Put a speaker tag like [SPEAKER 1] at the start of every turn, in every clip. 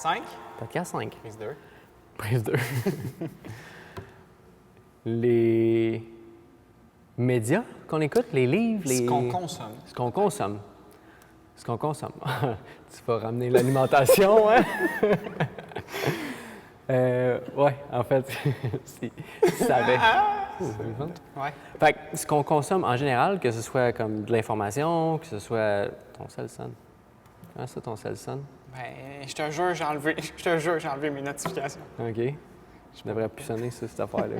[SPEAKER 1] 5.
[SPEAKER 2] Podcast 5.
[SPEAKER 1] Prise 2.
[SPEAKER 2] Prise 2. Les médias qu'on écoute, les livres,
[SPEAKER 1] Ce qu'on consomme.
[SPEAKER 2] Ce qu'on consomme. Ce qu'on consomme. Tu vas ramener l'alimentation, hein? Ouais, en fait, si tu savais.
[SPEAKER 1] Ouais.
[SPEAKER 2] Fait que ce qu'on consomme en général, que ce soit comme de l'information, que ce soit ton cell sonne. Comment ça, ton cell sonne?
[SPEAKER 1] Ben, je te jure, j'ai enlevé mes notifications.
[SPEAKER 2] OK. Je devrais plus sonner sur cette affaire-là.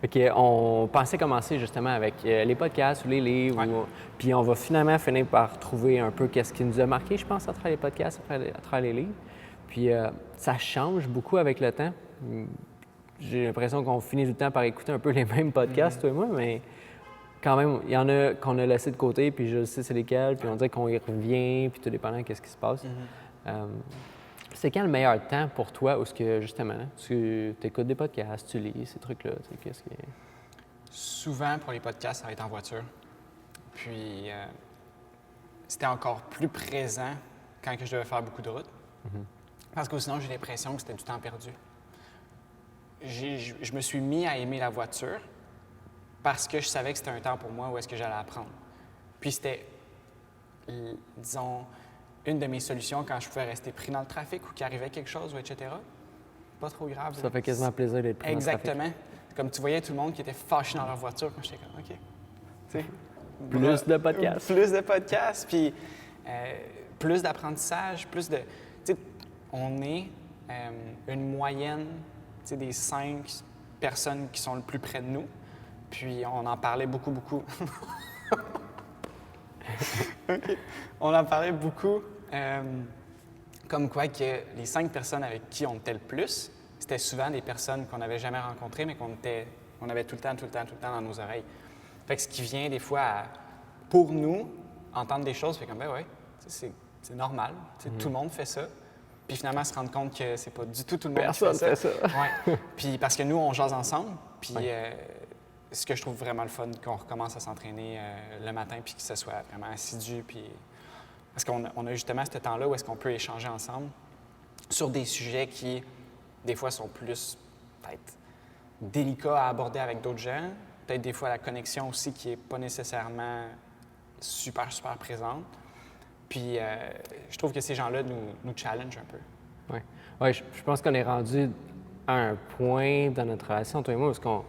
[SPEAKER 2] OK, on pensait commencer justement avec les podcasts ou les livres.
[SPEAKER 1] Ouais.
[SPEAKER 2] Puis on va finalement finir par trouver un peu qu'est-ce qui nous a marqué, je pense, à travers les podcasts, à travers les livres. Puis ça change beaucoup avec le temps. J'ai l'impression qu'on finit tout le temps par écouter un peu les mêmes podcasts, toi et moi, mais quand même, il y en a qu'on a laissé de côté, puis je sais c'est lesquels, puis on dirait qu'on y revient, puis tout dépendant de ce qui se passe. C'est quand le meilleur temps pour toi où ce que, justement, tu écoutes des podcasts, tu lis ces trucs-là? Tu sais, qu'est-ce qui est...
[SPEAKER 1] Souvent, pour les podcasts, ça va être en voiture. Puis, c'était encore plus présent quand que je devais faire beaucoup de route. Parce que sinon, j'ai l'impression que c'était du temps perdu. Je me suis mis à aimer la voiture parce que je savais que c'était un temps pour moi où est-ce que j'allais apprendre. Puis c'était, disons, une de mes solutions quand je pouvais rester pris dans le trafic ou qu'il arrivait quelque chose, ou etc. Pas trop grave.
[SPEAKER 2] Ça fait quasiment plaisir d'être pris dans le trafic.
[SPEAKER 1] Exactement. Comme tu voyais tout le monde qui était fâché dans leur voiture, quand j'étais comme, OK. Tu sais,
[SPEAKER 2] Plus de podcasts.
[SPEAKER 1] Plus de podcasts, puis plus d'apprentissage, plus de... Tu sais, on est une moyenne, tu sais, des 5 personnes qui sont le plus près de nous. Puis on en parlait beaucoup. OK. On en parlait beaucoup, comme quoi que les 5 personnes avec qui on était le plus, c'était souvent des personnes qu'on n'avait jamais rencontrées, mais qu'on avait tout le temps dans nos oreilles. Fait que ce qui vient des fois, pour nous, entendre des choses, fait comme, ben ouais, c'est normal, tout le monde fait ça. Puis finalement, se rendre compte que c'est pas du tout le monde
[SPEAKER 2] Personne
[SPEAKER 1] qui fait ça.
[SPEAKER 2] fait ça.
[SPEAKER 1] Ouais. Puis parce que nous, on jase ensemble, puis ce que je trouve vraiment le fun, qu'on recommence à s'entraîner le matin, puis que ce soit vraiment assidu, puis... Parce qu'on a justement ce temps-là où est-ce qu'on peut échanger ensemble sur des sujets qui, des fois, sont plus, peut-être, délicats à aborder avec d'autres gens. Peut-être des fois la connexion aussi qui n'est pas nécessairement super présente. Puis je trouve que ces gens-là nous challengent un peu.
[SPEAKER 2] Oui. Ouais, je pense qu'on est rendu à un point dans notre relation, toi et moi, où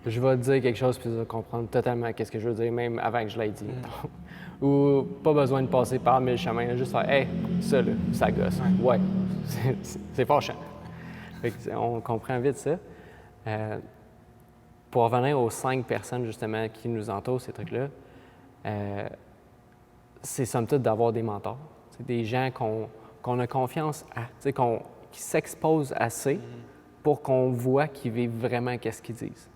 [SPEAKER 2] je vais te dire quelque chose puis tu vas comprendre totalement qu'est-ce que je veux dire, même avant que je l'aie dit. Ou pas besoin de passer par 1000 chemins, juste faire « Hey, ça, là, ça gosse. » Ouais, c'est fâchant. Fait que, on comprend vite ça. Pour revenir aux 5 personnes, justement, qui nous entourent, ces trucs-là, c'est somme toute d'avoir des mentors. C'est des gens qu'on a confiance à, qui s'exposent assez pour qu'on voit qu'ils vivent vraiment qu'est-ce qu'ils disent.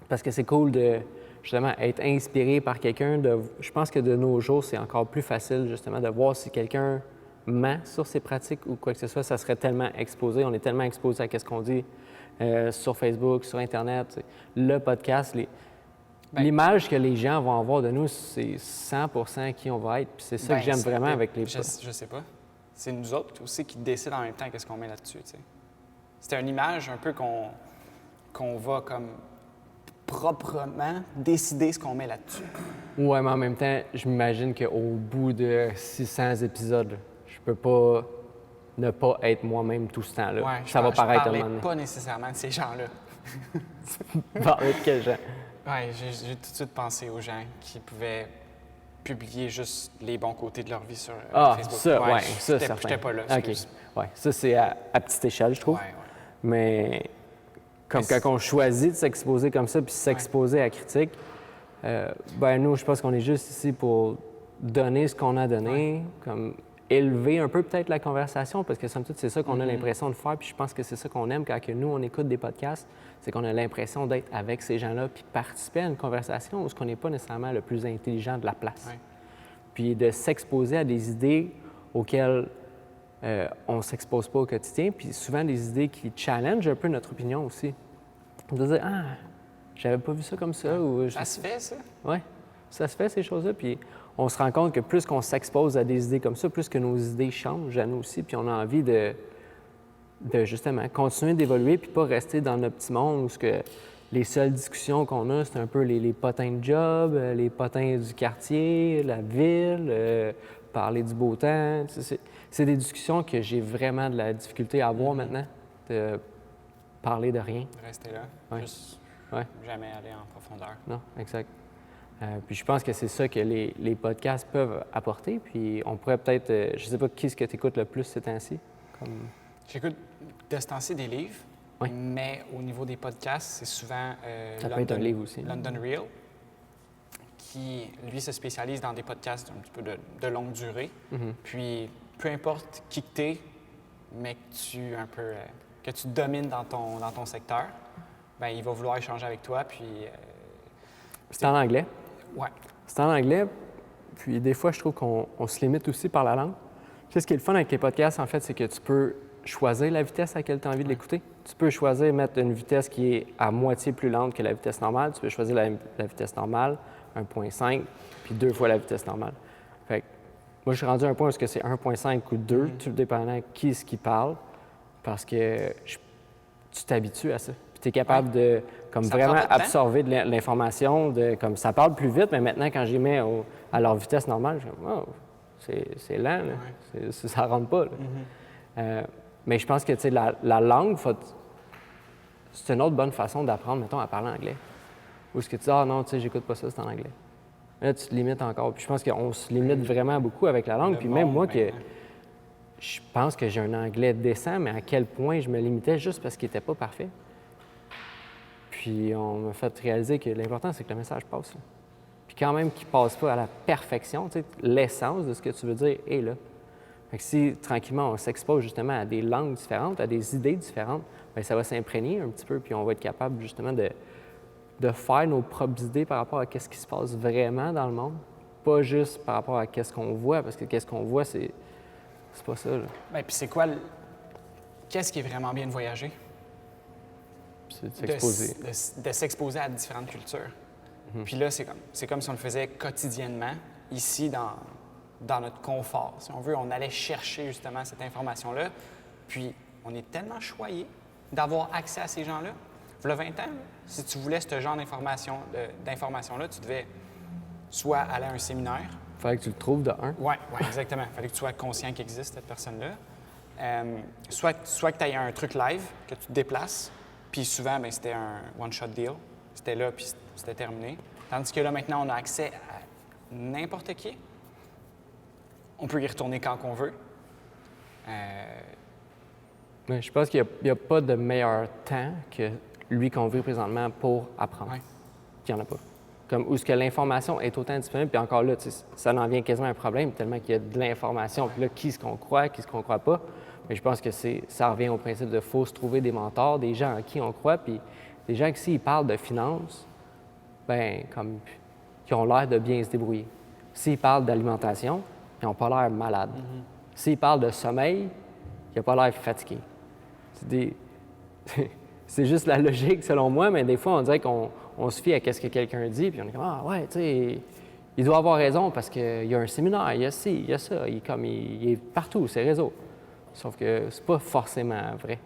[SPEAKER 2] Parce que c'est cool de, justement, être inspiré par quelqu'un. Je pense que de nos jours, c'est encore plus facile, justement, de voir si quelqu'un ment sur ses pratiques ou quoi que ce soit. Ça serait tellement exposé. On est tellement exposé à ce qu'on dit sur Facebook, sur Internet. Le podcast, l'image que les gens vont avoir de nous, c'est 100% qui on va être. Puis c'est ça que j'aime vraiment avec les podcasts.
[SPEAKER 1] Je sais pas. C'est nous autres aussi qui décident en même temps qu'est-ce qu'on met là-dessus. T'sais. C'est une image un peu qu'on va comme proprement décider ce qu'on met là-dessus.
[SPEAKER 2] Ouais, mais en même temps, je m'imagine qu'au bout de 600 épisodes, je peux pas ne pas être moi-même tout ce temps-là.
[SPEAKER 1] Ouais,
[SPEAKER 2] ça va paraître
[SPEAKER 1] un
[SPEAKER 2] moment
[SPEAKER 1] donné.
[SPEAKER 2] donné.
[SPEAKER 1] Pas nécessairement de ces gens-là.
[SPEAKER 2] Parler de quel genre?
[SPEAKER 1] Oui, j'ai tout de suite pensé aux gens qui pouvaient publier juste les bons côtés de leur vie sur Facebook.
[SPEAKER 2] Ça, ouais, ça, certain.
[SPEAKER 1] J'étais pas là,
[SPEAKER 2] OK. Ouais, ça, c'est à petite échelle, je trouve.
[SPEAKER 1] Ouais.
[SPEAKER 2] Mais comme quand on choisit de s'exposer comme ça puis s'exposer à la critique, ben nous, je pense qu'on est juste ici pour donner ce qu'on a donné, comme élever un peu peut-être la conversation, parce que somme toute, c'est ça qu'on a l'impression de faire, puis je pense que c'est ça qu'on aime quand que nous, on écoute des podcasts, c'est qu'on a l'impression d'être avec ces gens-là puis participer à une conversation où ce qu'on n'est pas nécessairement le plus intelligent de la place.
[SPEAKER 1] Ouais.
[SPEAKER 2] Puis de s'exposer à des idées auxquelles on ne s'expose pas au quotidien, puis souvent des idées qui challengent un peu notre opinion aussi. De dire « Ah, j'avais pas vu ça comme ça. » ou
[SPEAKER 1] Ça se fait, ça?
[SPEAKER 2] Oui. Ça se fait, ces choses-là, puis on se rend compte que plus qu'on s'expose à des idées comme ça, plus que nos idées changent à nous aussi, puis on a envie de justement continuer d'évoluer, puis pas rester dans notre petit monde où ce que les seules discussions qu'on a, c'est un peu les potins de job, les potins du quartier, la ville, parler du beau temps. C'est des discussions que j'ai vraiment de la difficulté à avoir maintenant, de parler de rien.
[SPEAKER 1] Rester là,
[SPEAKER 2] Ouais.
[SPEAKER 1] juste
[SPEAKER 2] Ouais.
[SPEAKER 1] jamais aller en profondeur.
[SPEAKER 2] Non, exact. Puis je pense que c'est ça que les podcasts peuvent apporter. Puis on pourrait peut-être, je sais pas qui est-ce que tu écoutes le plus ces temps-ci? Comme...
[SPEAKER 1] J'écoute de ce temps-ci des livres,
[SPEAKER 2] Oui.
[SPEAKER 1] mais au niveau des podcasts, c'est souvent
[SPEAKER 2] Ça peut être un livre aussi.
[SPEAKER 1] London Real, qui, lui, se spécialise dans des podcasts un petit peu de longue durée.
[SPEAKER 2] Mhm.
[SPEAKER 1] Puis, peu importe qui que t'es, mais que tu domines dans ton secteur, ben il va vouloir échanger avec toi, puis...
[SPEAKER 2] C'est en anglais.
[SPEAKER 1] ouais.
[SPEAKER 2] C'est en anglais. Puis des fois, je trouve qu'on se limite aussi par la langue. Tu sais, ce qui est le fun avec les podcasts, en fait, c'est que tu peux choisir la vitesse à laquelle tu as envie de l'écouter. Tu peux choisir mettre une vitesse qui est à moitié plus lente que la vitesse normale. Tu peux choisir la vitesse normale, 1.5, puis 2 fois la vitesse normale. Fait que moi, je suis rendu à un point où c'est 1.5 ou 2, tout dépendant qui est-ce qui parle, parce que tu t'habitues à ça. Puis tu es capable de comme
[SPEAKER 1] Ça
[SPEAKER 2] vraiment
[SPEAKER 1] prend pas de temps.
[SPEAKER 2] absorber de l'information, comme ça parle plus vite, mais maintenant, quand j'y mets à leur vitesse normale, je dis, wow, c'est lent, là. Ça rentre pas. Là. Mais je pense que tu sais, la langue, c'est une autre bonne façon d'apprendre, mettons, à parler anglais. Ou est-ce que tu dis, ah non, tu sais, j'écoute pas ça, c'est en anglais. Là, tu te limites encore. Puis je pense qu'on se limite vraiment beaucoup avec la langue.
[SPEAKER 1] Le
[SPEAKER 2] Puis même
[SPEAKER 1] monde,
[SPEAKER 2] moi, que
[SPEAKER 1] maintenant.
[SPEAKER 2] je pense que j'ai un anglais décent, mais à quel point je me limitais juste parce qu'il n'était pas parfait. Puis on m'a fait réaliser que l'important, c'est que le message passe. Là. Puis quand même qu'il ne passe pas à la perfection, tu sais, l'essence de ce que tu veux dire est là. Fait que si, tranquillement, on s'expose justement à des langues différentes, à des idées différentes, bien, ça va s'imprégner un petit peu, puis on va être capable justement de faire nos propres idées par rapport à ce qui se passe vraiment dans le monde, pas juste par rapport à ce qu'on voit, parce que ce qu'on voit, c'est pas ça. Là.
[SPEAKER 1] Bien, puis c'est qu'est-ce qui est vraiment bien de voyager?
[SPEAKER 2] C'est de s'exposer.
[SPEAKER 1] De s'exposer à différentes cultures. Puis là, c'est comme si on le faisait quotidiennement, ici, dans notre confort. Si on veut, on allait chercher justement cette information-là. Puis, on est tellement choyé d'avoir accès à ces gens-là. Il y a 20 ans, là, si tu voulais ce genre d'information-là, tu devais soit aller à un séminaire.
[SPEAKER 2] Il fallait que tu le trouves de un.
[SPEAKER 1] Oui, exactement. Il fallait que tu sois conscient qu'il existe cette personne-là. Soit que tu aies un truc live, que tu te déplaces, puis souvent, bien, c'était un one-shot deal. C'était là, puis c'était terminé. Tandis que là, maintenant, on a accès à n'importe qui. On peut y retourner quand on veut.
[SPEAKER 2] Mais je pense qu'il n'y a pas de meilleur temps que lui qu'on vit présentement pour apprendre.
[SPEAKER 1] Ouais.
[SPEAKER 2] Il n'y en a pas. Comme où est-ce que l'information est autant disponible, puis encore là, tu sais, ça en vient quasiment un problème, tellement qu'il y a de l'information. Puis là, qui est-ce qu'on croit, qui est-ce qu'on croit pas. Mais je pense que ça revient au principe de faut se trouver des mentors, des gens en qui on croit, puis des gens qui, s'ils parlent de finances, ben comme qui ont l'air de bien se débrouiller. S'ils parlent d'alimentation, ils n'ont pas l'air malades. S'ils parlent de sommeil, ils n'ont pas l'air fatigués. C'est juste la logique, selon moi, mais des fois, on dirait qu'on se fie à ce que quelqu'un dit, puis on est comme, ah ouais, tu sais, il doit avoir raison parce qu'il y a un séminaire, il y a ci, il y a ça, il est partout, ces réseaux. Sauf que c'est pas forcément vrai.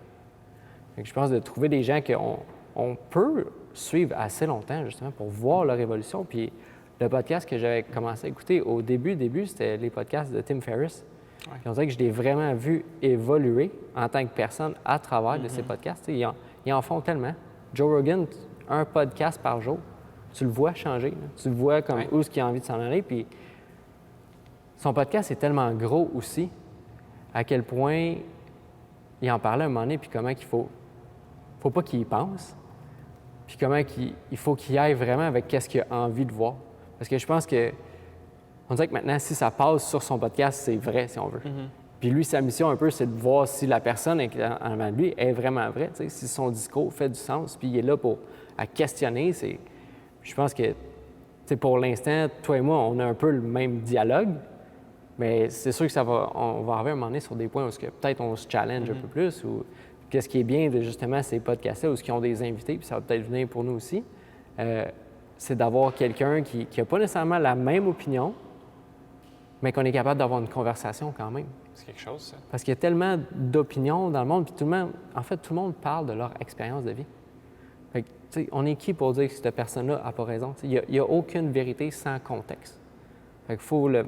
[SPEAKER 2] Fait que je pense de trouver des gens qu'on peut suivre assez longtemps, justement, pour voir leur évolution. Puis le podcast que j'avais commencé à écouter au début, c'était les podcasts de Tim Ferriss.
[SPEAKER 1] Ouais.
[SPEAKER 2] Puis on dirait que je l'ai vraiment vu évoluer en tant que personne à travers de ces podcasts. Tu sais, ils en font tellement. Joe Rogan, un podcast par jour, tu le vois changer. Là. Tu le vois comme où est-ce qu'il a envie de s'en aller. Puis son podcast est tellement gros aussi, à quel point il en parlait à un moment donné, puis comment qu'il faut pas qu'il y pense, puis comment il faut qu'il aille vraiment avec qu'est-ce qu'il a envie de voir. Parce que je pense que on dirait que maintenant, si ça passe sur son podcast, c'est vrai, si on veut. Puis lui, sa mission un peu, c'est de voir si la personne en avant de lui est vraiment vraie, tu sais, si son discours fait du sens, puis il est là à questionner. Je pense que, tu sais, pour l'instant, toi et moi, on a un peu le même dialogue, mais c'est sûr que on va arriver à un moment donné sur des points où peut-être on se challenge un peu plus, ou qu'est-ce qui est bien de justement ces podcasts-là, où ils ont des invités, puis ça va peut-être venir pour nous aussi. c'est d'avoir quelqu'un qui n'a pas nécessairement la même opinion, mais qu'on est capable d'avoir une conversation quand même.
[SPEAKER 1] C'est quelque chose, ça.
[SPEAKER 2] Parce qu'il y a tellement d'opinions dans le monde, puis tout le monde parle de leur expérience de vie. Fait que, tu sais, on est qui pour dire que cette personne-là n'a pas raison? Il n'y a aucune vérité sans contexte. Fait qu'il faut le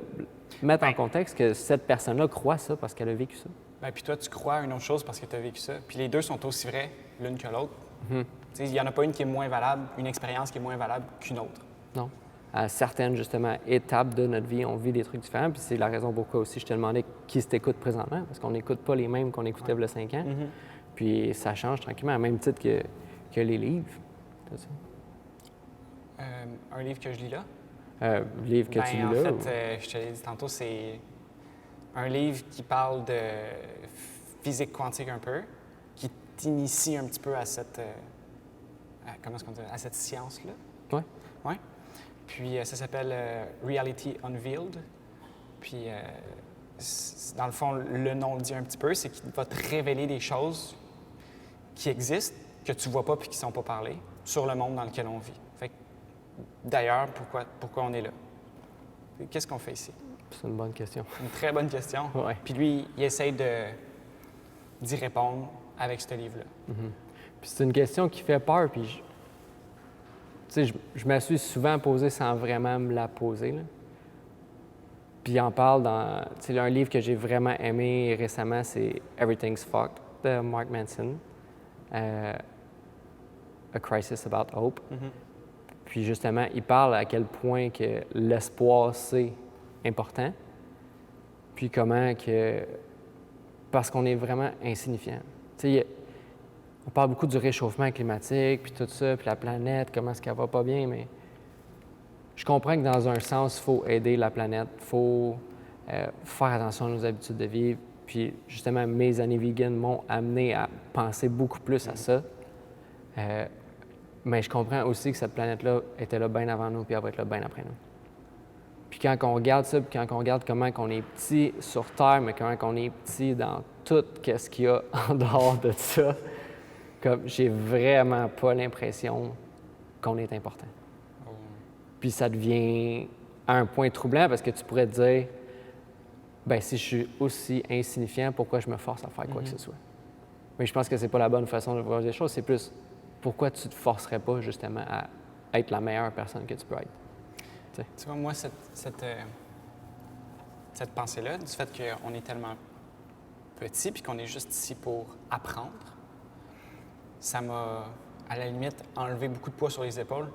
[SPEAKER 2] mettre en contexte que cette personne-là croit ça parce qu'elle a vécu ça.
[SPEAKER 1] Ben, puis toi, tu crois à une autre chose parce que tu as vécu ça. Puis les deux sont aussi vrais l'une que l'autre. Tu sais, il n'y en a pas une qui est moins valable, une expérience qui est moins valable qu'une autre.
[SPEAKER 2] Non. À certaines, justement, étapes de notre vie, on vit des trucs différents. Puis c'est la raison pourquoi aussi je te demandais qui t'écoute présentement, parce qu'on n'écoute pas les mêmes qu'on écoutait il y a 5 ans. Puis ça change tranquillement, à même titre que les livres. C'est ça.
[SPEAKER 1] Un livre que je lis là?
[SPEAKER 2] Livre que tu lis
[SPEAKER 1] en
[SPEAKER 2] là?
[SPEAKER 1] fait, je te l'ai dit tantôt, c'est un livre qui parle de physique quantique un peu, qui t'initie un petit peu à cette, comment est-ce qu'on dit, à cette science-là.
[SPEAKER 2] Oui.
[SPEAKER 1] Oui. Puis ça s'appelle Reality Unveiled. Puis dans le fond, le nom le dit un petit peu, c'est qu'il va te révéler des choses qui existent, que tu vois pas puis qui sont pas parlées, sur le monde dans lequel on vit. Fait que, d'ailleurs, pourquoi on est là? Qu'est-ce qu'on fait ici?
[SPEAKER 2] C'est une bonne question.
[SPEAKER 1] Une très bonne question.
[SPEAKER 2] Ouais.
[SPEAKER 1] Puis lui, il essaye d'y répondre avec ce livre-là.
[SPEAKER 2] Puis c'est une question qui fait peur, puis je me suis souvent posée sans vraiment me la poser, là. Puis il en parle dans... Tu sais, un livre que j'ai vraiment aimé récemment, c'est Everything's Fucked de Mark Manson. A Crisis About Hope. Puis justement, il parle à quel point que l'espoir, c'est important. Puis comment que... Parce qu'on est vraiment insignifiant. Tu sais, on parle beaucoup du réchauffement climatique, puis tout ça, puis la planète, comment est-ce qu'elle va pas bien, mais je comprends que dans un sens, il faut aider la planète, il faut faire attention à nos habitudes de vie. Puis justement, mes années vegan m'ont amené à penser beaucoup plus à ça. Mais je comprends aussi que cette planète-là était là bien avant nous, puis elle va être là bien après nous. Puis quand on regarde ça, puis quand on regarde comment on est petit sur Terre, mais comment on est petit dans tout ce qu'il y a en dehors de ça, comme j'ai vraiment pas l'impression qu'on est important. Puis ça devient à un point troublant parce que tu pourrais te dire, ben si je suis aussi insignifiant, pourquoi je me force à faire quoi que ce soit? Mais je pense que c'est pas la bonne façon de voir les choses. C'est plus, pourquoi tu te forcerais pas justement à être la meilleure personne que tu peux être?
[SPEAKER 1] Tu vois, moi, cette pensée-là, du fait qu'on est tellement petit puis qu'on est juste ici pour apprendre, ça m'a, à la limite, enlevé beaucoup de poids sur les épaules.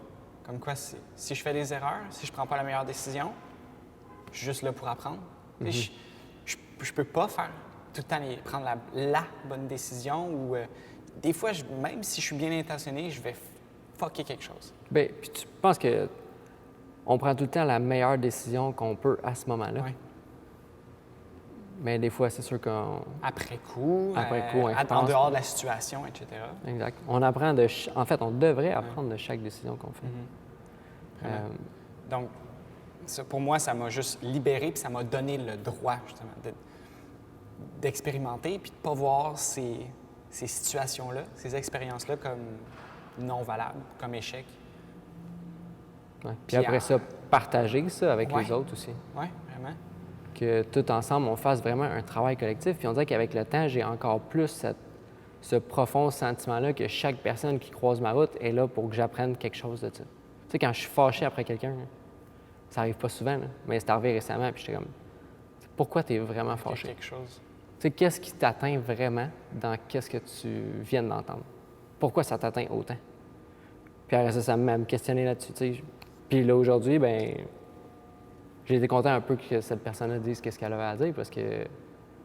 [SPEAKER 1] Comme quoi, si je fais des erreurs, si je prends pas la meilleure décision, je suis juste là pour apprendre. Je peux pas faire tout le temps prendre la bonne décision ou des fois, même si je suis bien intentionné, je vais fucker quelque chose.
[SPEAKER 2] Bien, puis tu penses que on prend tout le temps la meilleure décision qu'on peut à ce moment-là.
[SPEAKER 1] Oui.
[SPEAKER 2] Mais des fois, c'est sûr qu'on...
[SPEAKER 1] Après coup,
[SPEAKER 2] je
[SPEAKER 1] en
[SPEAKER 2] pense.
[SPEAKER 1] dehors de la situation, etc.
[SPEAKER 2] Exact. On apprend En fait, on devrait apprendre de chaque décision qu'on fait.
[SPEAKER 1] Donc, ça, pour moi, ça m'a juste libéré puis ça m'a donné le droit, justement, d'expérimenter puis de ne pas voir ces situations-là, ces expériences-là comme non valables, comme échec.
[SPEAKER 2] Ouais. Puis après ça, partager ça avec les autres aussi.
[SPEAKER 1] Oui, vraiment.
[SPEAKER 2] Que tout ensemble, on fasse vraiment un travail collectif. Puis on dirait qu'avec le temps, j'ai encore plus ce profond sentiment-là que chaque personne qui croise ma route est là pour que j'apprenne quelque chose de ça. Tu sais, quand je suis fâché après quelqu'un, là, ça arrive pas souvent, là, mais c'est arrivé récemment, puis j'étais comme, pourquoi tu es vraiment fâché?
[SPEAKER 1] Quelque chose.
[SPEAKER 2] Tu sais, qu'est-ce qui t'atteint vraiment dans qu'est-ce que tu viens d'entendre? Pourquoi ça t'atteint autant? Puis après ça m'a questionné là-dessus, tu sais. Puis là, aujourd'hui, ben j'ai été content un peu que cette personne-là dise qu'est-ce qu'elle avait à dire parce que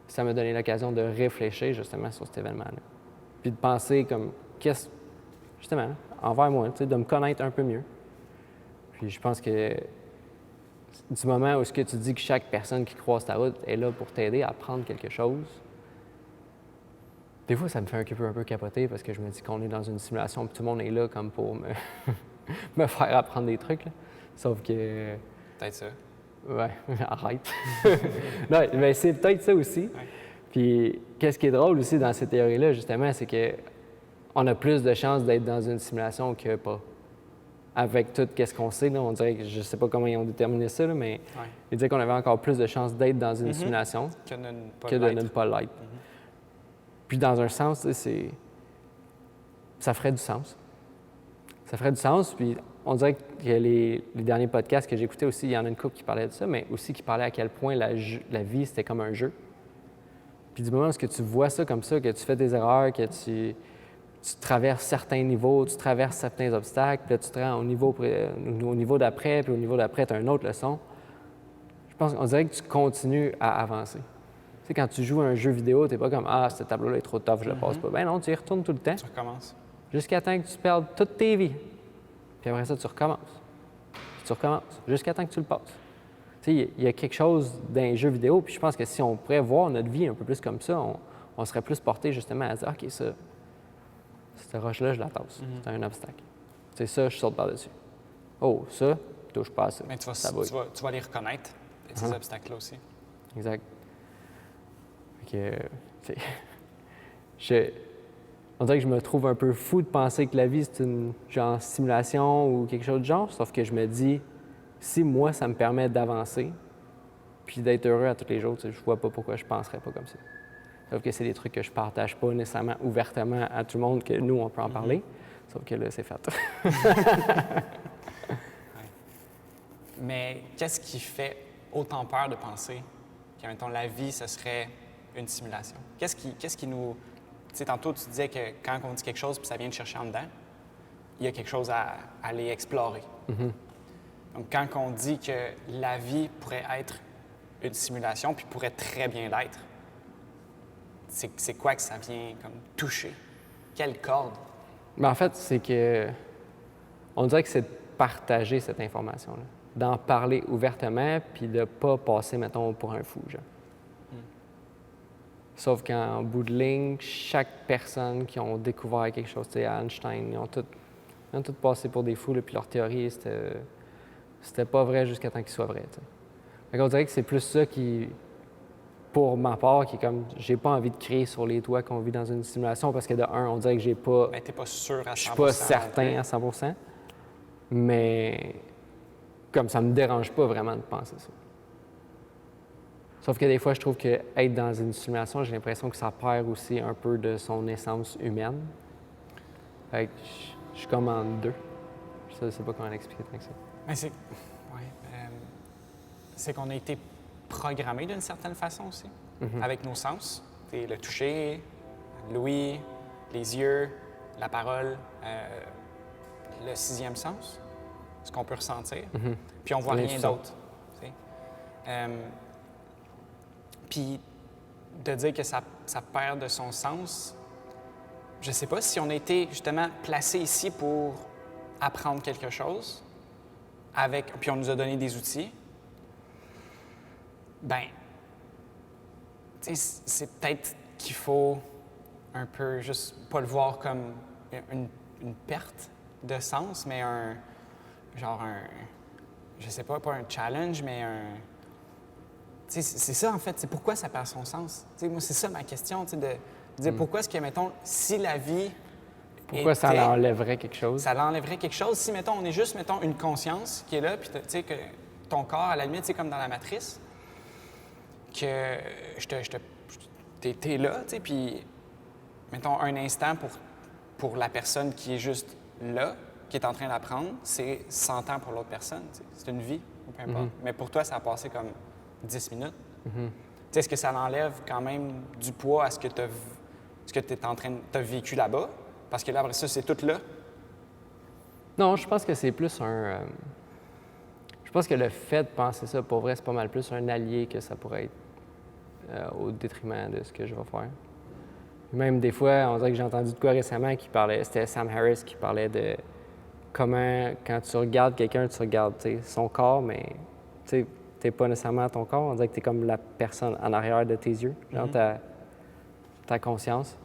[SPEAKER 2] ça m'a donné l'occasion de réfléchir justement sur cet événement-là. Puis de penser comme, justement, envers moi, tu sais, de me connaître un peu mieux. Puis je pense que du moment où ce que tu dis que chaque personne qui croise ta route est là pour t'aider à apprendre quelque chose, des fois, ça me fait un peu capoter parce que je me dis qu'on est dans une simulation et tout le monde est là comme pour me faire apprendre des trucs, là. Sauf que...
[SPEAKER 1] Peut-être ça.
[SPEAKER 2] Ouais, arrête. Non, mais c'est peut-être ça aussi.
[SPEAKER 1] Ouais.
[SPEAKER 2] Puis, qu'est-ce qui est drôle aussi dans cette théorie-là, justement, c'est que on a plus de chances d'être dans une simulation que pas. avec tout ce qu'on sait, là, on dirait que je sais pas comment ils ont déterminé ça, là, mais ils disaient qu'on avait encore plus de chances d'être dans une simulation
[SPEAKER 1] que
[SPEAKER 2] de ne pas l'être. Puis dans un sens, tu sais, ça ferait du sens. Ça ferait du sens, puis on dirait que les derniers podcasts que j'écoutais aussi, il y en a une couple qui parlait de ça, mais aussi qui parlait à quel point la vie, c'était comme un jeu. Puis du moment où tu vois ça comme ça, que tu fais des erreurs, que tu traverses certains niveaux, tu traverses certains obstacles, puis là, tu te rends au niveau d'après, puis au niveau d'après, tu as une autre leçon. Je pense qu'on dirait que tu continues à avancer. Tu sais, quand tu joues à un jeu vidéo, tu n'es pas comme « Ah, ce tableau-là est trop tough, je le passe pas ». Ben non, tu y retournes tout le temps.
[SPEAKER 1] Tu recommences.
[SPEAKER 2] Jusqu'à temps que tu perdes toutes tes vies. Puis après ça, tu recommences. Puis tu recommences, jusqu'à temps que tu le passes. Tu sais, il y a quelque chose dans les jeux vidéo, puis je pense que si on pourrait voir notre vie un peu plus comme ça, on serait plus porté justement à dire « OK, ça, cette roche-là, je la tasse. C'est un obstacle. C'est ça, je saute par-dessus. Oh, ça, je touche pas à ça.
[SPEAKER 1] Mais tu vas les reconnaître, ces obstacles-là aussi.
[SPEAKER 2] Exact. On dirait que je me trouve un peu fou de penser que la vie, c'est une genre simulation ou quelque chose de genre, sauf que je me dis, si moi, ça me permet d'avancer puis d'être heureux à tous les jours, je vois pas pourquoi je penserais pas comme ça. Sauf que c'est des trucs que je partage pas nécessairement ouvertement à tout le monde, que nous, on peut en parler. Sauf que là, c'est fait.
[SPEAKER 1] Mais qu'est-ce qui fait autant peur de penser que, mettons, la vie, ce serait une simulation? Qu'est-ce qui nous... Tu sais, tantôt, tu disais que quand on dit quelque chose puis ça vient de chercher en dedans, il y a quelque chose à aller explorer. Donc, quand on dit que la vie pourrait être une simulation puis pourrait très bien l'être, c'est quoi que ça vient comme toucher? Quelle corde?
[SPEAKER 2] Mais en fait, c'est que... On dirait que c'est de partager cette information-là. D'en parler ouvertement puis de ne pas passer, mettons, pour un fou, genre. Sauf qu'en bout de ligne, chaque personne qui ont découvert quelque chose, tu sais, Einstein, ils ont tous passé pour des fous, là, puis leur théorie, c'était pas vrai jusqu'à temps qu'il soit vrai, tu sais. Fait qu'on dirait que c'est plus ça qui, pour ma part, qui est comme, j'ai pas envie de crier sur les toits qu'on vit dans une simulation, parce que de un, on dirait que j'ai pas...
[SPEAKER 1] Mais t'es pas sûr à 100%.
[SPEAKER 2] Je suis pas certain à 100%, mais comme ça me dérange pas vraiment de penser ça. Sauf que des fois, je trouve qu'être dans une simulation, j'ai l'impression que ça perd aussi un peu de son essence humaine. Fait que je suis comme en deux. Je ne sais pas comment l'expliquer tant que ça.
[SPEAKER 1] Mais c'est qu'on a été programmé d'une certaine façon aussi, avec nos sens. C'est le toucher, l'ouïe, les yeux, la parole, le sixième sens, ce qu'on peut ressentir. Puis on voit rien d'autre. Puis de dire que ça perd de son sens, je sais pas si on a été justement placé ici pour apprendre quelque chose, puis on nous a donné des outils, ben, c'est peut-être qu'il faut un peu juste pas le voir comme une perte de sens, mais je sais pas un challenge, mais c'est ça, en fait. C'est pourquoi ça perd son sens. Moi, c'est ça ma question, de dire pourquoi est-ce que, mettons, si la vie
[SPEAKER 2] pourquoi ça l'enlèverait quelque chose?
[SPEAKER 1] Ça l'enlèverait quelque chose. Si, mettons, on est juste, mettons, une conscience qui est là, puis tu sais, que ton corps, à la limite, c'est comme dans la matrice, que t'es là, tu sais, puis, mettons, un instant pour la personne qui est juste là, qui est en train d'apprendre, c'est 100 ans pour l'autre personne. T'sais. C'est une vie, ou peu importe. Mais pour toi, ça a passé comme 10 minutes. Est-ce que ça l'enlève quand même du poids à ce que tu as vécu là-bas? Parce que là, après ça, c'est tout là.
[SPEAKER 2] Non, je pense que c'est plus un... je pense que le fait de penser ça, pour vrai, c'est pas mal plus un allié que ça pourrait être au détriment de ce que je vais faire. Même des fois, on dirait que j'ai entendu de quoi récemment qui parlait... C'était Sam Harris qui parlait de comment, quand tu regardes quelqu'un, tu regardes son corps, mais tu n'es pas nécessairement ton corps. On dirait que tu es comme la personne en arrière de tes yeux, genre ta conscience.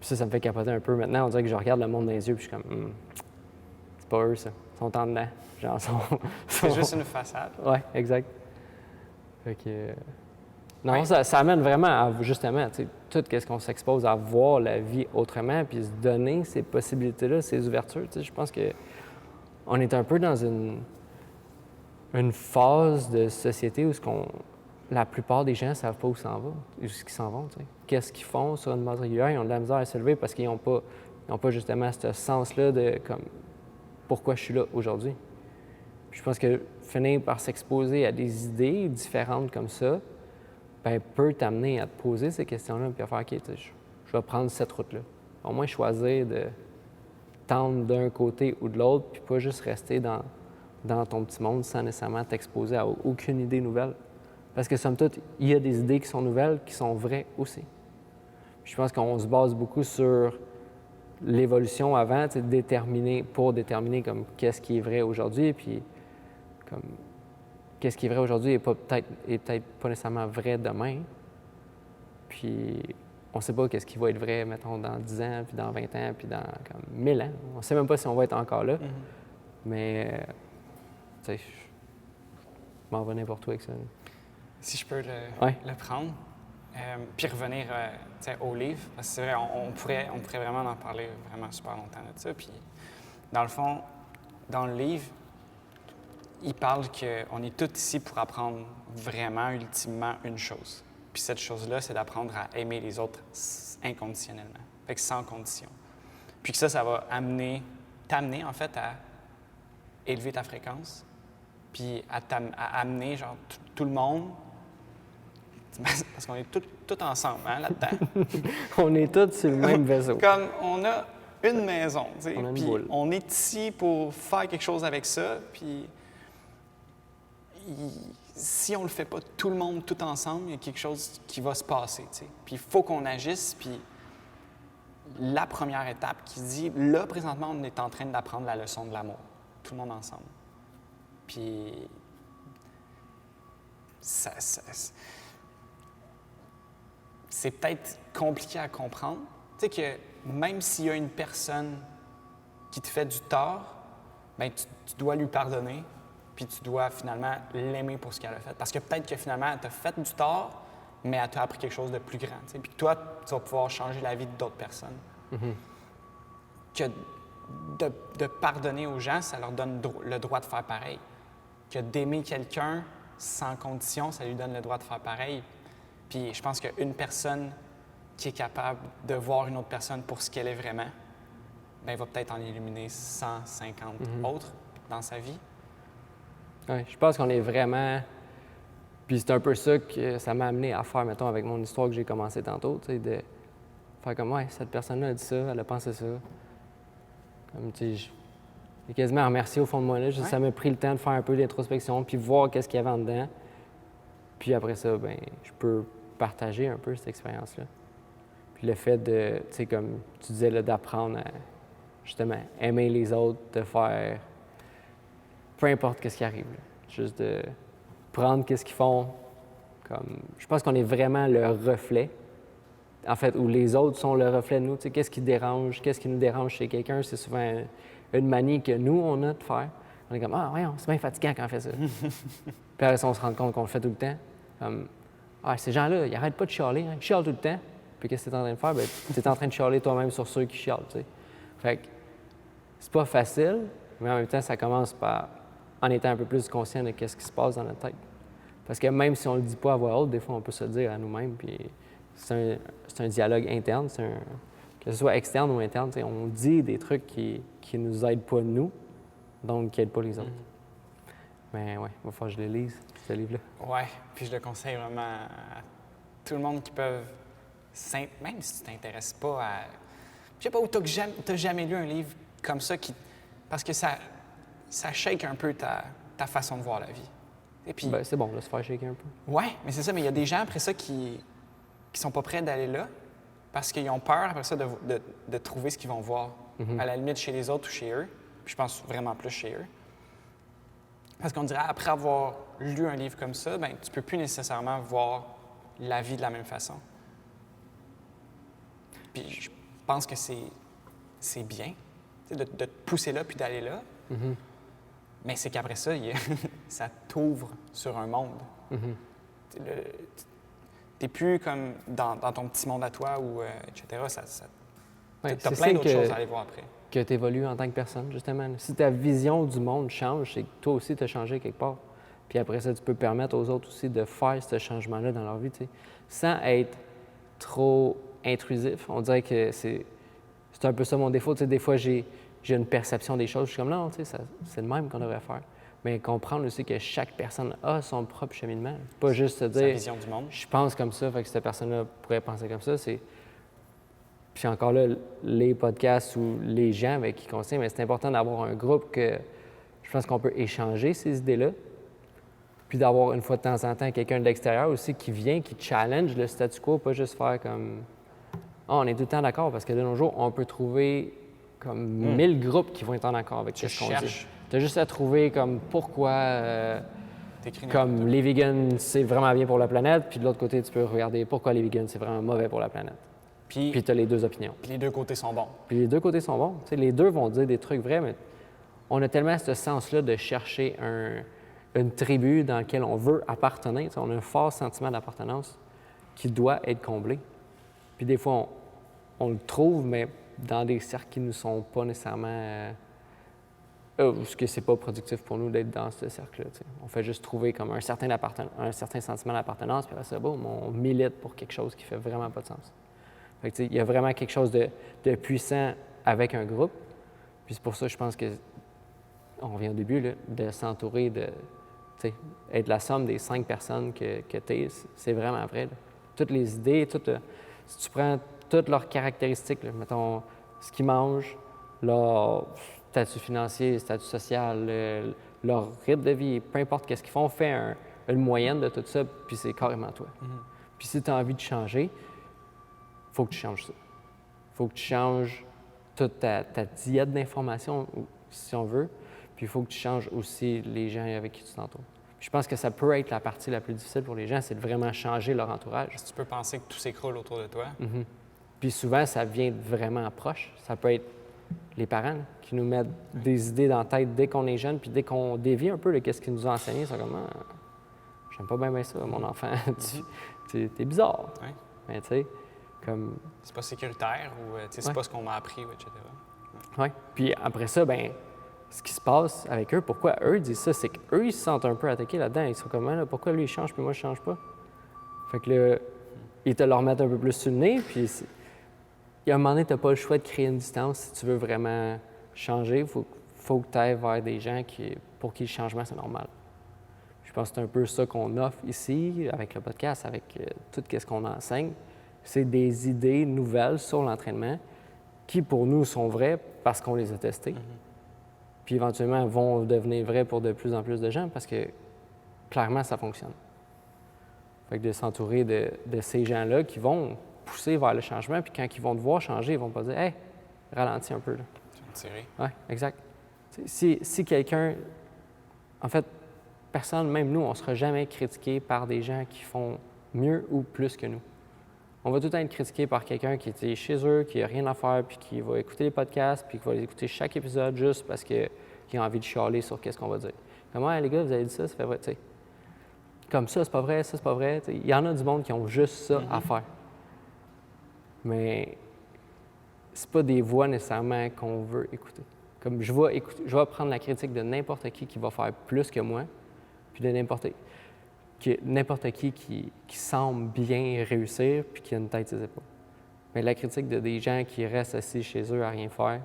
[SPEAKER 2] Puis ça me fait capoter un peu. Maintenant, on dirait que je regarde le monde dans les yeux, puis je suis comme, c'est pas eux, ça. Ils sont en dedans. Genre,
[SPEAKER 1] c'est juste une façade.
[SPEAKER 2] Oui, exact. Fait que... Non, ouais. ça amène vraiment à, justement, tout ce qu'on s'expose à voir la vie autrement, puis se donner ces possibilités-là, ces ouvertures. Je pense que on est un peu dans une phase de société où la plupart des gens ne savent pas où ils s'en vont. T'sais. Qu'est-ce qu'ils font sur une base régulière? Ils ont de la misère à se lever parce qu'ils n'ont pas justement ce sens-là de comme pourquoi je suis là aujourd'hui. Je pense que finir par s'exposer à des idées différentes comme ça, ben, peut t'amener à te poser ces questions-là et à faire OK, je vais prendre cette route-là. Au moins choisir de tendre d'un côté ou de l'autre, puis pas juste rester dans ton petit monde sans nécessairement t'exposer à aucune idée nouvelle. Parce que somme toute, il y a des idées qui sont nouvelles, qui sont vraies aussi. Puis je pense qu'on se base beaucoup sur l'évolution avant, pour déterminer comme qu'est-ce qui est vrai aujourd'hui, puis comme qu'est-ce qui est vrai aujourd'hui est peut-être pas nécessairement vrai demain. Puis on ne sait pas qu'est-ce qui va être vrai, mettons, dans 10 ans, puis dans 20 ans, puis dans comme 1000 ans. On ne sait même pas si on va être encore là. Mais, tu sais, je m'en vais n'importe où avec ça.
[SPEAKER 1] Si je peux le prendre, puis revenir au livre, parce que c'est vrai, on pourrait vraiment en parler vraiment super longtemps de ça. Puis, dans le fond, dans le livre, il parle qu'on est tous ici pour apprendre vraiment, ultimement, une chose. Puis cette chose-là, c'est d'apprendre à aimer les autres inconditionnellement, fait que sans condition. Puis que ça va t'amener en fait à élever ta fréquence, puis à amener genre tout le monde, parce qu'on est tous ensemble là-dedans.
[SPEAKER 2] On est tous sur le même vaisseau.
[SPEAKER 1] Comme on a une maison, tu sais, puis
[SPEAKER 2] boule.
[SPEAKER 1] on est ici pour faire quelque chose avec ça, puis si on le fait pas tout le monde, tout ensemble, il y a quelque chose qui va se passer, tu sais. Puis il faut qu'on agisse, puis la première étape qui dit, là, présentement, on est en train d'apprendre la leçon de l'amour, tout le monde ensemble. Puis c'est peut-être compliqué à comprendre, tu sais, que même s'il y a une personne qui te fait du tort, bien, tu dois lui pardonner, puis tu dois finalement l'aimer pour ce qu'elle a fait. Parce que peut-être que finalement, elle t'a fait du tort, mais elle t'a appris quelque chose de plus grand. T'sais. Puis toi, tu vas pouvoir changer la vie d'autres personnes. Que de pardonner aux gens, ça leur donne le droit de faire pareil. Que d'aimer quelqu'un sans condition, ça lui donne le droit de faire pareil. Puis je pense qu'une personne qui est capable de voir une autre personne pour ce qu'elle est vraiment, bien, va peut-être en illuminer 150 autres dans sa vie.
[SPEAKER 2] Oui, je pense qu'on est vraiment... Puis c'est un peu ça que ça m'a amené à faire, mettons, avec mon histoire que j'ai commencé tantôt, tu sais, de faire comme, ouais, cette personne-là a dit ça, elle a pensé ça. Comme, tu sais, j'ai quasiment remercié au fond de moi, là. Ça m'a pris le temps de faire un peu d'introspection, puis voir qu'est-ce qu'il y avait en dedans. Puis après ça, ben je peux partager un peu cette expérience-là. Puis le fait de, tu sais, comme tu disais, là, d'apprendre à, justement, aimer les autres, de faire... peu importe qu'est-ce qui arrive, là. Juste de prendre qu'est-ce qu'ils font. Comme, je pense qu'on est vraiment le reflet, en fait, où les autres sont le reflet de nous. Tu sais, qu'est-ce qui dérange, qu'est-ce qui nous dérange chez quelqu'un, c'est souvent une manie que nous, on a de faire. On est comme, ah, voyons, c'est bien fatigant quand on fait ça. Puis après ça, on se rend compte qu'on le fait tout le temps. Comme, ah, ces gens-là, ils n'arrêtent pas de chialer, hein. Ils chialent tout le temps. Puis qu'est-ce que tu es en train de faire? Bien, tu es en train de chialer toi-même sur ceux qui chialent, tu sais. Fait que c'est pas facile, mais en même temps, ça commence par en étant un peu plus conscient de ce qui se passe dans notre tête. Parce que même si on ne le dit pas à voix haute, des fois, on peut se le dire à nous-mêmes. Puis c'est un dialogue interne, que ce soit externe ou interne. On dit des trucs qui nous aident pas nous, donc qui n'aident pas les autres. Mais ouais, il va falloir que je le lise, ce livre-là.
[SPEAKER 1] Ouais, puis je le conseille vraiment à tout le monde qui peut, même si tu t'intéresses pas à... Je sais pas où tu n'as jamais lu un livre comme ça, parce que ça shake un peu ta façon de voir la vie. Et puis,
[SPEAKER 2] ben, c'est bon, là, se faire shaker un peu.
[SPEAKER 1] Oui, mais c'est ça, mais il y a des gens après ça qui sont pas prêts d'aller là parce qu'ils ont peur après ça de trouver ce qu'ils vont voir, à la limite chez les autres ou chez eux. Puis je pense vraiment plus chez eux. Parce qu'on dirait, après avoir lu un livre comme ça, ben tu peux plus nécessairement voir la vie de la même façon. Puis je pense que c'est bien de te pousser là puis d'aller là. Mais c'est qu'après ça, ça t'ouvre sur un monde. T'es plus comme dans ton petit monde à toi, ou etc.
[SPEAKER 2] Ouais,
[SPEAKER 1] Tu as
[SPEAKER 2] c'est
[SPEAKER 1] plein
[SPEAKER 2] signe
[SPEAKER 1] d'autres choses à aller voir après.
[SPEAKER 2] que tu évolues en tant que personne, justement. Si ta vision du monde change, c'est que toi aussi, tu as changé quelque part. Puis après ça, tu peux permettre aux autres aussi de faire ce changement-là dans leur vie, tu sais, sans être trop intrusif. On dirait que c'est un peu ça mon défaut. Tu sais, des fois, j'ai une perception des choses. Je suis comme, non, tu sais, c'est le même qu'on devrait faire. Mais comprendre aussi que chaque personne a son propre cheminement. Pas juste se
[SPEAKER 1] Sa
[SPEAKER 2] dire,
[SPEAKER 1] vision du monde.
[SPEAKER 2] je pense comme ça, fait que cette personne-là pourrait penser comme ça. Puis encore là, les podcasts ou les gens avec qui on tient, mais c'est important d'avoir un groupe que je pense qu'on peut échanger ces idées-là. Puis d'avoir une fois de temps en temps quelqu'un de l'extérieur aussi qui vient, qui challenge le statu quo, pas juste faire comme ah, on est tout le temps d'accord, parce que de nos jours, on peut trouver comme 1000 groupes qui vont être en accord avec ce qu'on dit. Tu as juste à trouver comme pourquoi comme les vegans, c'est vraiment bien pour la planète, puis de l'autre côté, tu peux regarder pourquoi les vegans, c'est vraiment mauvais pour la planète. Puis tu as les deux opinions.
[SPEAKER 1] Puis les deux côtés sont bons.
[SPEAKER 2] Puis les deux côtés sont bons. Tu sais, les deux vont dire des trucs vrais, mais on a tellement ce sens-là de chercher une tribu dans laquelle on veut appartenir. Tu sais, on a un fort sentiment d'appartenance qui doit être comblé. Puis des fois, on le trouve, mais dans des cercles qui ne sont pas nécessairement... parce que c'est pas productif pour nous d'être dans ce cercle-là. Tu sais. On fait juste trouver comme un certain sentiment d'appartenance, puis après ça, bon, on milite pour quelque chose qui fait vraiment pas de sens. Fait que, tu sais, il y a vraiment quelque chose de puissant avec un groupe. Puis c'est pour ça, je pense que, on revient au début, là, de s'entourer de... Tu sais, être la somme des 5 personnes que tu es, c'est vraiment vrai. Là. Toutes les idées, si tu prends toutes leurs caractéristiques, là, mettons, ce qu'ils mangent, leur statut financier, statut social, leur rythme de vie, peu importe qu'est-ce qu'ils font, fais une moyenne de tout ça, puis c'est carrément toi. Puis si tu as envie de changer, il faut que tu changes ça. Il faut que tu changes toute ta diète d'informations, si on veut, puis il faut que tu changes aussi les gens avec qui tu t'entoures. Je pense que ça peut être la partie la plus difficile pour les gens, c'est de vraiment changer leur entourage.
[SPEAKER 1] Si tu peux penser que tout s'écroule autour de toi.
[SPEAKER 2] Puis souvent, ça vient vraiment proche. Ça peut être les parents là, qui nous mettent des idées dans la tête dès qu'on est jeune, puis dès qu'on dévie un peu de ce qu'ils nous ont enseigné, c'est comme j'aime pas bien ça, mon enfant. T'es bizarre.
[SPEAKER 1] Ouais.
[SPEAKER 2] Mais tu sais, comme...
[SPEAKER 1] C'est pas sécuritaire ou c'est pas ce qu'on m'a appris, etc.
[SPEAKER 2] Oui. Puis après ça, ben ce qui se passe avec eux, pourquoi eux disent ça, c'est qu'eux, ils se sentent un peu attaqués là-dedans. Ils sont comme, là, pourquoi lui, il change, puis moi, je change pas? Fait que là, ils te le remettent un peu plus sur le nez, puis il y a un moment donné, tu n'as pas le choix de créer une distance si tu veux vraiment changer. Il faut que tu ailles vers des gens pour qui le changement, c'est normal. Je pense que c'est un peu ça qu'on offre ici, avec le podcast, avec tout ce qu'on enseigne. C'est des idées nouvelles sur l'entraînement qui, pour nous, sont vraies parce qu'on les a testées. Puis éventuellement, vont devenir vraies pour de plus en plus de gens parce que, clairement, ça fonctionne. Fait que de s'entourer de ces gens-là qui vont pousser vers le changement, puis quand ils vont devoir changer, ils vont pas dire « Hey, ralentis un peu. » Oui, exact. Si quelqu'un... En fait, personne, même nous, on ne sera jamais critiqué par des gens qui font mieux ou plus que nous. On va tout le temps être critiqué par quelqu'un qui est chez eux, qui n'a rien à faire, puis qui va écouter les podcasts, puis qui va écouter chaque épisode juste parce qu'il a envie de chialer sur qu'est-ce qu'on va dire. Comme, ouais, les gars, vous avez dit ça fait vrai, tu sais. Comme ça, c'est pas vrai, ça, c'est pas vrai. Il y en a du monde qui ont juste ça à faire. Mais c'est pas des voix nécessairement qu'on veut écouter. Comme je vais prendre la critique de n'importe qui va faire plus que moi, puis de n'importe qui semble bien réussir, puis qui a une tête sur ses épaules. Mais la critique de des gens qui restent assis chez eux à rien faire,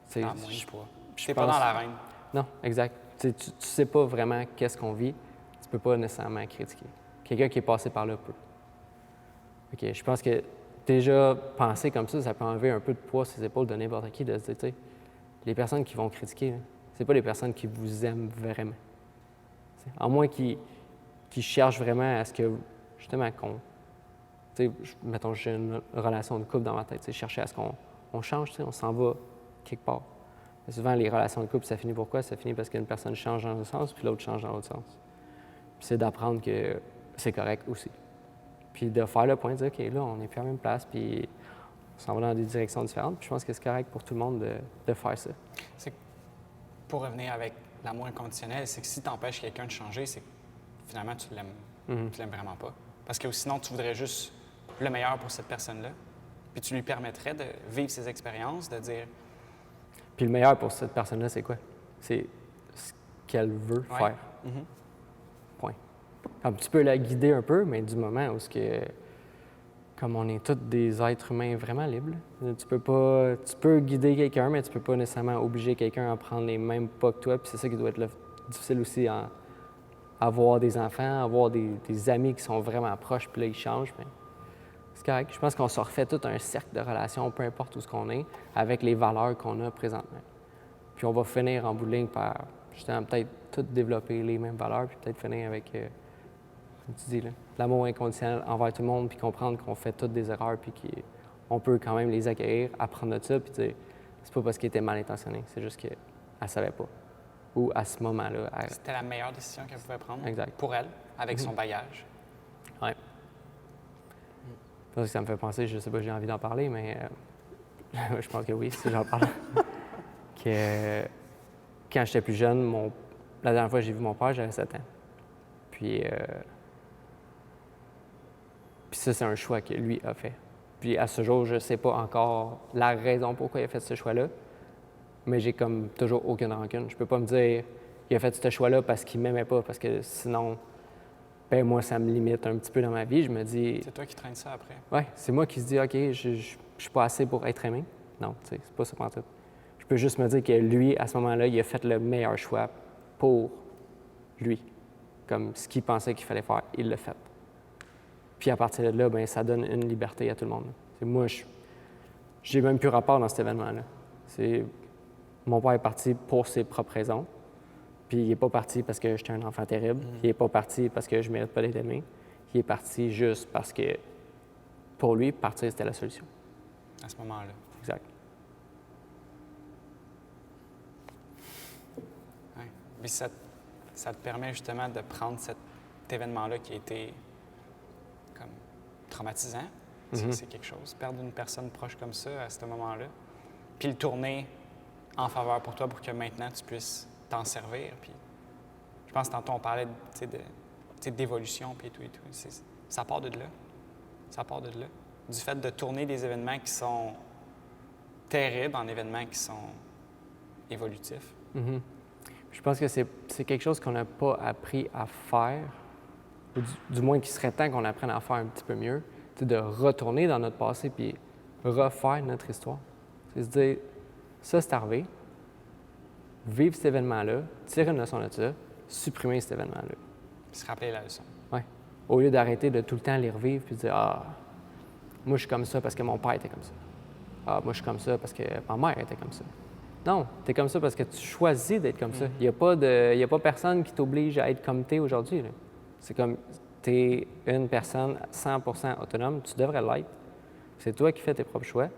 [SPEAKER 2] c'est...
[SPEAKER 1] moi, je pas. Je pas dans l'arène.
[SPEAKER 2] Non, exact. Tu sais pas vraiment qu'est-ce qu'on vit, tu peux pas nécessairement critiquer. Quelqu'un qui est passé par là peut. OK, je pense que déjà, penser comme ça peut enlever un peu de poids sur les épaules de n'importe qui, de se dire, tu sais, les personnes qui vont critiquer, c'est pas les personnes qui vous aiment vraiment. À moins qu'ils cherchent vraiment à ce que, justement, tu sais, mettons, j'ai une relation de couple dans ma tête, tu sais, chercher à ce qu'on change, tu sais, on s'en va quelque part. Mais souvent, les relations de couple, ça finit pourquoi? Ça finit parce qu'une personne change dans un sens, puis l'autre change dans l'autre sens. Puis c'est d'apprendre que c'est correct aussi. Puis de faire le point, de dire, OK, là, on n'est plus à la même place, puis on s'en va dans des directions différentes. Puis je pense que c'est correct pour tout le monde de faire ça.
[SPEAKER 1] C'est que, pour revenir avec l'amour inconditionnel, c'est que si tu empêches quelqu'un de changer, c'est que finalement, tu l'aimes. Tu l'aimes vraiment pas. Parce que sinon, tu voudrais juste le meilleur pour cette personne-là. Puis tu lui permettrais de vivre ses expériences, de dire
[SPEAKER 2] Puis le meilleur pour cette personne-là, c'est quoi? C'est ce qu'elle veut
[SPEAKER 1] ouais.
[SPEAKER 2] faire. Point. Comme tu peux la guider un peu, mais du moment où comme on est tous des êtres humains vraiment libres, là, tu peux guider quelqu'un, mais tu peux pas nécessairement obliger quelqu'un à prendre les mêmes pas que toi. Puis c'est ça qui doit être difficile aussi, avoir des enfants, avoir des amis qui sont vraiment proches, puis là, ils changent. Mais c'est correct. Je pense qu'on se refait tout un cercle de relations, peu importe où ce qu'on est, avec les valeurs qu'on a présentement. Puis on va finir en bout de ligne par, justement, peut-être tout développer les mêmes valeurs, puis peut-être finir avec, comme tu dis, là, l'amour inconditionnel envers tout le monde, puis comprendre qu'on fait toutes des erreurs, puis qu'on peut quand même les accueillir, apprendre de ça, puis dire, c'est pas parce qu'il était mal intentionné, c'est juste qu'elle ne savait pas. Ou à ce moment-là,
[SPEAKER 1] c'était la meilleure décision qu'elle pouvait prendre
[SPEAKER 2] Exact.
[SPEAKER 1] pour elle, avec son bagage.
[SPEAKER 2] Oui. Parce que ça me fait penser, je sais pas, j'ai envie d'en parler, mais je pense que oui, si j'en parle. que quand j'étais plus jeune, la dernière fois que j'ai vu mon père, j'avais 7 ans. Puis ça, c'est un choix que lui a fait. Puis à ce jour, je ne sais pas encore la raison pourquoi il a fait ce choix-là, mais j'ai comme toujours aucune rancune. Je peux pas me dire il a fait ce choix-là parce qu'il m'aimait pas, parce que sinon, ben moi, ça me limite un petit peu dans ma vie. Je me dis...
[SPEAKER 1] C'est toi qui traînes ça après.
[SPEAKER 2] Oui, c'est moi qui se dis, OK, je suis pas assez pour être aimé. Non, tu sais, c'est pas ça pantoute. Je peux juste me dire que lui, à ce moment-là, il a fait le meilleur choix pour lui. Comme ce qu'il pensait qu'il fallait faire, il l'a fait. Puis à partir de là, ben ça donne une liberté à tout le monde. Moi, j'ai même plus rapport dans cet événement-là. Mon père est parti pour ses propres raisons. Puis il n'est pas parti parce que j'étais un enfant terrible. Il n'est pas parti parce que je ne mérite pas d'être aimé. Il est parti juste parce que, pour lui, partir, c'était la solution.
[SPEAKER 1] À ce moment-là.
[SPEAKER 2] Exact.
[SPEAKER 1] Ouais. Puis ça te permet justement de prendre cet événement-là qui a été comme traumatisant. C'est quelque chose. Perdre une personne proche comme ça à ce moment-là. Puis le tourner en faveur pour toi pour que maintenant tu puisses t'en servir. Puis je pense que tantôt on parlait d'évolution puis tout et tout. Ça part de là. Ça part de là. Du fait de tourner des événements qui sont terribles en événements qui sont évolutifs.
[SPEAKER 2] Je pense que c'est quelque chose qu'on n'a pas appris à faire, ou du moins qu'il serait temps qu'on apprenne à faire un petit peu mieux, de retourner dans notre passé puis refaire notre histoire. C'est se dire, ça c'est arrivé, vivre cet événement-là, tirer une leçon de ça, supprimer cet événement-là.
[SPEAKER 1] Se rappeler la leçon.
[SPEAKER 2] Oui. Au lieu d'arrêter de tout le temps les revivre puis de dire, moi je suis comme ça parce que mon père était comme ça. Moi je suis comme ça parce que ma mère était comme ça. Non, tu es comme ça parce que tu choisis d'être comme ça. Il n'y a pas personne qui t'oblige à être comme tu es aujourd'hui. Là. C'est comme, tu es une personne 100% autonome, tu devrais l'être. C'est toi qui fais tes propres choix.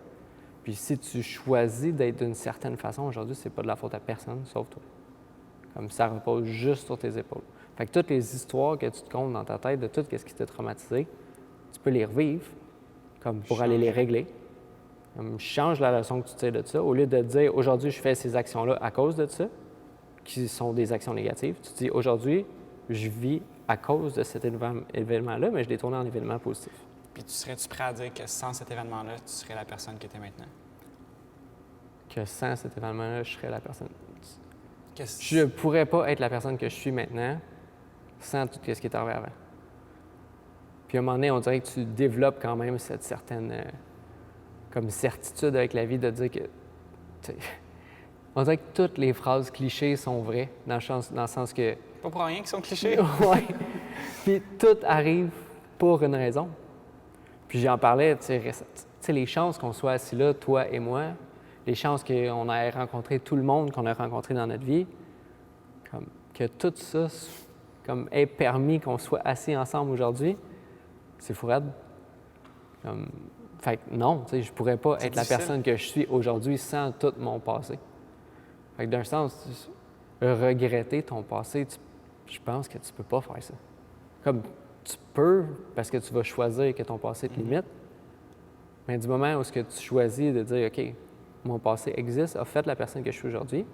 [SPEAKER 2] Puis si tu choisis d'être d'une certaine façon aujourd'hui, c'est pas de la faute à personne, sauf toi. Comme ça repose juste sur tes épaules. Fait que toutes les histoires que tu te comptes dans ta tête de tout ce qui t'a traumatisé, tu peux les revivre comme pour aller les régler. Comme change la leçon que tu tires de ça. Au lieu de te dire aujourd'hui, je fais ces actions-là à cause de ça, qui sont des actions négatives, tu te dis aujourd'hui, je vis à cause de cet événement-là, mais je l'ai tourné en événement positif.
[SPEAKER 1] Puis serais-tu prêt à dire que sans cet événement-là, tu serais la personne que tu es maintenant?
[SPEAKER 2] Que sans cet événement-là, je serais la personne.
[SPEAKER 1] Qu'est-ce...
[SPEAKER 2] Je ne pourrais pas être la personne que je suis maintenant sans tout ce qui est arrivé avant. Puis à un moment donné, on dirait que tu développes quand même cette certaine comme certitude avec la vie de dire que... On dirait que toutes les phrases clichés sont vraies, dans le sens que...
[SPEAKER 1] Pas pour rien qu'ils sont clichés.
[SPEAKER 2] Oui. Puis tout arrive pour une raison. Puis j'en parlais, tu sais, les chances qu'on soit assis là, toi et moi, les chances qu'on ait rencontré tout le monde qu'on a rencontré dans notre vie, comme que tout ça comme ait permis qu'on soit assis ensemble aujourd'hui, c'est fou raide. Fait que non, tu sais, je pourrais pas être la personne que je suis aujourd'hui sans tout mon passé. Fait que d'un sens, regretter ton passé, je pense que tu peux pas faire ça. Comme tu peux, parce que tu vas choisir que ton passé te limite, mais du moment où tu choisis de dire, OK, mon passé existe, a fait la personne que je suis aujourd'hui,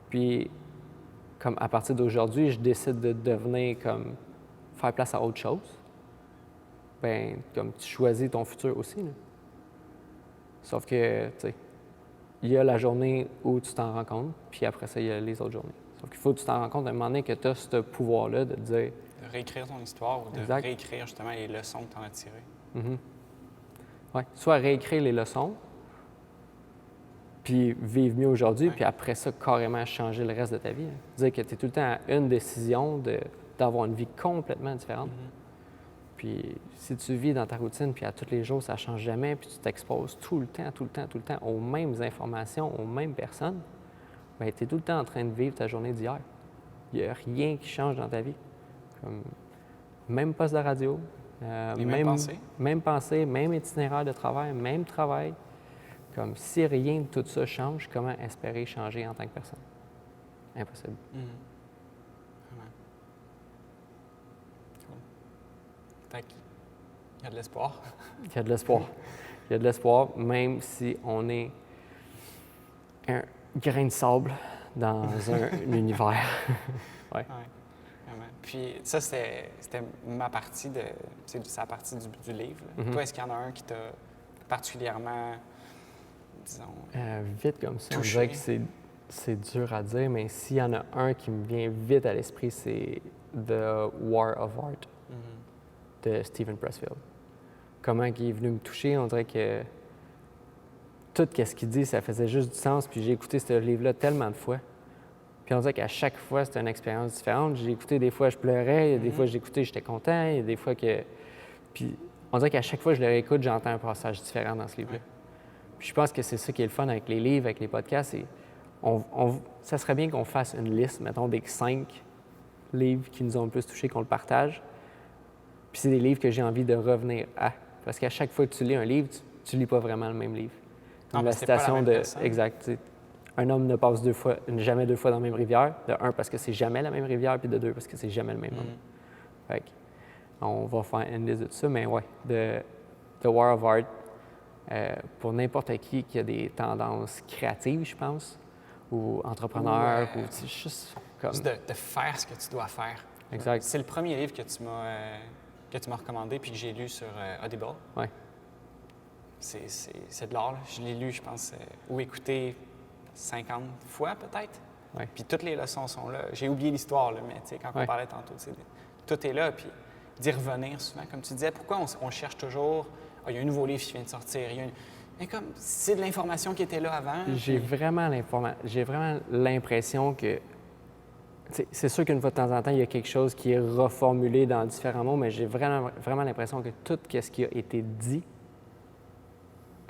[SPEAKER 2] puis comme à partir d'aujourd'hui, je décide de devenir comme faire place à autre chose, ben comme tu choisis ton futur aussi. Là. Sauf que, tu sais, il y a la journée où tu t'en rends compte, puis après ça, il y a les autres journées. Sauf qu'il faut que tu t'en rends compte à un moment donné que tu as ce pouvoir-là de te dire...
[SPEAKER 1] De réécrire ton histoire ou de
[SPEAKER 2] Exact.
[SPEAKER 1] réécrire justement les leçons que tu en as tirées.
[SPEAKER 2] Ouais. Soit réécrire les leçons, puis vivre mieux aujourd'hui, puis après ça, carrément changer le reste de ta vie. Hein. Dire que tu es tout le temps à une décision d'avoir une vie complètement différente. Puis si tu vis dans ta routine, puis à tous les jours, ça ne change jamais, puis tu t'exposes tout le temps aux mêmes informations, aux mêmes personnes, bien, tu es tout le temps en train de vivre ta journée d'hier. Il n'y a rien qui change dans ta vie. Comme, même poste de radio, même pensée, même itinéraire de travail, même travail. Comme si rien de tout ça change, comment espérer changer en tant que personne? Impossible.
[SPEAKER 1] Vraiment. Cool. Fait qu'il y a de l'espoir.
[SPEAKER 2] Il y a de l'espoir. Il y a de l'espoir, même si on est un grain de sable dans un univers. Ouais.
[SPEAKER 1] Vraiment. Puis ça, c'était ma partie c'est sa partie du livre. Toi, est-ce qu'il y en a un qui t'a particulièrement, disons...
[SPEAKER 2] Vite comme ça,
[SPEAKER 1] touché?
[SPEAKER 2] on dirait que c'est dur à dire, mais s'il y en a un qui me vient vite à l'esprit, c'est The War of Art de Steven Pressfield. Comment il est venu me toucher, on dirait que tout ce qu'il dit, ça faisait juste du sens, puis j'ai écouté ce livre-là tellement de fois. Puis on dirait qu'à chaque fois, c'était une expérience différente. J'ai écouté, des fois, je pleurais, il y a des fois, j'ai écouté, j'étais content, il y a des fois que... Puis on dirait qu'à chaque fois que je le réécoute, j'entends un passage différent dans ce livre-là. Puis je pense que c'est ça qui est le fun avec les livres, avec les podcasts, c'est ça serait bien qu'on fasse une liste, mettons, des 5 livres qui nous ont le plus touchés, qu'on le partage. Puis c'est des livres que j'ai envie de revenir à. Parce qu'à chaque fois que tu lis un livre, tu lis pas vraiment le même livre.
[SPEAKER 1] Comme
[SPEAKER 2] la citation de... Exact. Un homme ne passe jamais 2 fois dans la même rivière. De 1, parce que c'est jamais la même rivière, puis de 2, parce que c'est jamais le même homme. Fait que, on va faire une liste de tout ça, mais ouais, The War of Art, pour n'importe qui a des tendances créatives, je pense, ou entrepreneur, ou juste comme...
[SPEAKER 1] Juste de faire ce que tu dois faire.
[SPEAKER 2] Exact.
[SPEAKER 1] C'est le premier livre que tu m'as recommandé puis que j'ai lu sur Audible.
[SPEAKER 2] Ouais.
[SPEAKER 1] C'est de l'art, là. Je l'ai lu, je pense, ou écouté 50 fois peut-être.
[SPEAKER 2] Ouais.
[SPEAKER 1] Puis toutes les leçons sont là. J'ai oublié l'histoire, là, mais tu sais, quand on parlait tantôt, tout est là. Puis d'y revenir souvent, comme tu disais, pourquoi on cherche toujours, il y a un nouveau livre qui vient de sortir, mais comme c'est de l'information qui était là avant.
[SPEAKER 2] J'ai vraiment l'impression que... C'est sûr qu'une fois de temps en temps, il y a quelque chose qui est reformulé dans différents mots, mais j'ai vraiment l'impression que tout ce qui a été dit,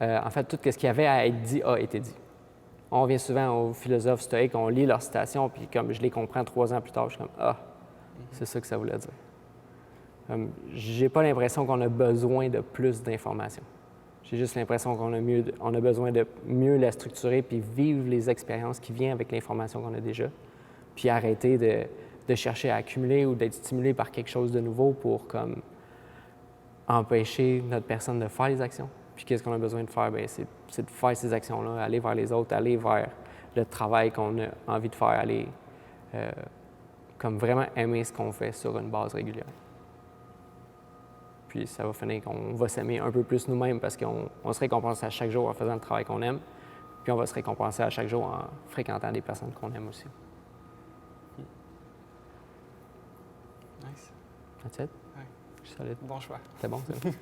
[SPEAKER 2] en fait, tout ce qui avait à être dit a été dit. On revient souvent aux philosophes stoïques, on lit leurs citations, puis comme je les comprends 3 ans plus tard, je suis comme « Ah, c'est ça que ça voulait dire. » J'ai pas l'impression qu'on a besoin de plus d'informations. J'ai juste l'impression qu'on a besoin de mieux la structurer puis vivre les expériences qui viennent avec l'information qu'on a déjà, puis arrêter de chercher à accumuler ou d'être stimulé par quelque chose de nouveau pour comme empêcher notre personne de faire les actions. Puis qu'est-ce qu'on a besoin de faire? Bien, c'est de faire ces actions-là, aller vers les autres, aller vers le travail qu'on a envie de faire, aller comme vraiment aimer ce qu'on fait sur une base régulière. Puis ça va finir qu'on va s'aimer un peu plus nous-mêmes parce qu'on se récompense à chaque jour en faisant le travail qu'on aime, puis on va se récompenser à chaque jour en fréquentant des personnes qu'on aime aussi.
[SPEAKER 1] Nice.
[SPEAKER 2] That's it?
[SPEAKER 1] Ouais.
[SPEAKER 2] Je suis solide.
[SPEAKER 1] Bon choix.
[SPEAKER 2] C'était bon, ça? Ouais.